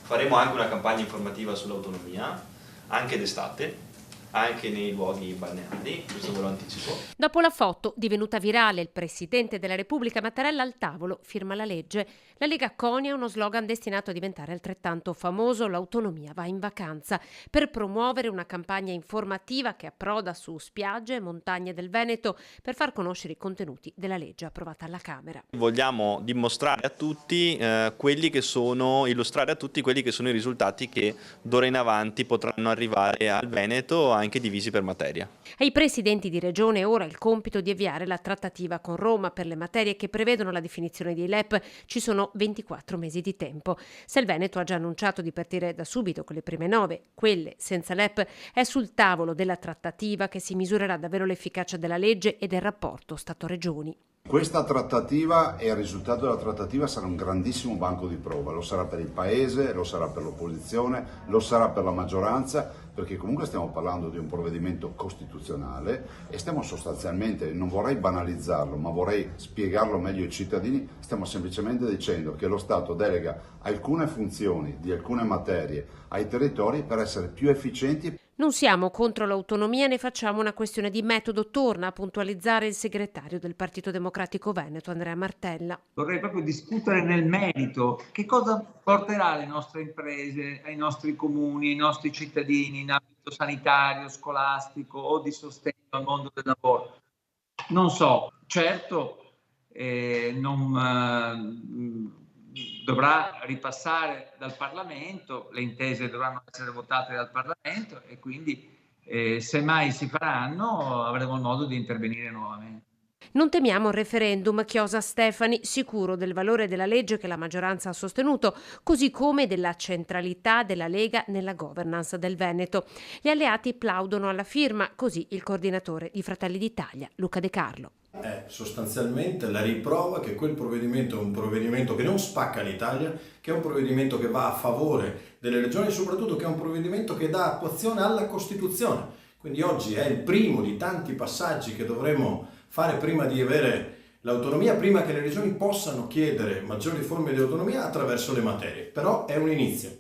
Faremo anche una campagna informativa sull'autonomia, anche d'estate, anche nei luoghi balneari, questo ve lo anticipo. Dopo la foto divenuta virale, il Presidente della Repubblica Mattarella al tavolo firma la legge. La Lega conia uno slogan destinato a diventare altrettanto famoso: l'autonomia va in vacanza, per promuovere una campagna informativa che approda su spiagge e montagne del Veneto per far conoscere i contenuti della legge approvata alla Camera. Vogliamo dimostrare a tutti illustrare a tutti quelli che sono i risultati che d'ora in avanti potranno arrivare al Veneto, anche divisi per materia. Ai presidenti di regione ora il compito di avviare la trattativa con Roma per le materie che prevedono la definizione dei LEP. Ci sono 24 mesi di tempo. Se il Veneto ha già annunciato di partire da subito con le prime 9, quelle senza LEP, è sul tavolo della trattativa che si misurerà davvero l'efficacia della legge e del rapporto Stato-Regioni. Questa trattativa e il risultato della trattativa sarà un grandissimo banco di prova, lo sarà per il Paese, lo sarà per l'opposizione, lo sarà per la maggioranza, perché comunque stiamo parlando di un provvedimento costituzionale e stiamo sostanzialmente, non vorrei banalizzarlo, ma vorrei spiegarlo meglio ai cittadini, stiamo semplicemente dicendo che lo Stato delega alcune funzioni di alcune materie ai territori per essere più efficienti. Non siamo contro l'autonomia, ne facciamo una questione di metodo, torna a puntualizzare il segretario del Partito Democratico Veneto, Andrea Martella. Vorrei proprio discutere nel merito che cosa porterà alle nostre imprese, ai nostri comuni, ai nostri cittadini in ambito sanitario, scolastico o di sostegno al mondo del lavoro. Non so, certo dovrà ripassare dal Parlamento, le intese dovranno essere votate dal Parlamento e quindi se mai si faranno avremo il modo di intervenire nuovamente. Non temiamo il referendum, chiosa Stefani, sicuro del valore della legge che la maggioranza ha sostenuto, così come della centralità della Lega nella governance del Veneto. Gli alleati plaudono alla firma, così il coordinatore di Fratelli d'Italia, Luca De Carlo. È sostanzialmente la riprova che quel provvedimento è un provvedimento che non spacca l'Italia, che è un provvedimento che va a favore delle regioni e soprattutto che è un provvedimento che dà attuazione alla Costituzione. Quindi oggi è il primo di tanti passaggi che dovremo fare prima di avere l'autonomia, prima che le regioni possano chiedere maggiori forme di autonomia attraverso le materie. Però è un inizio.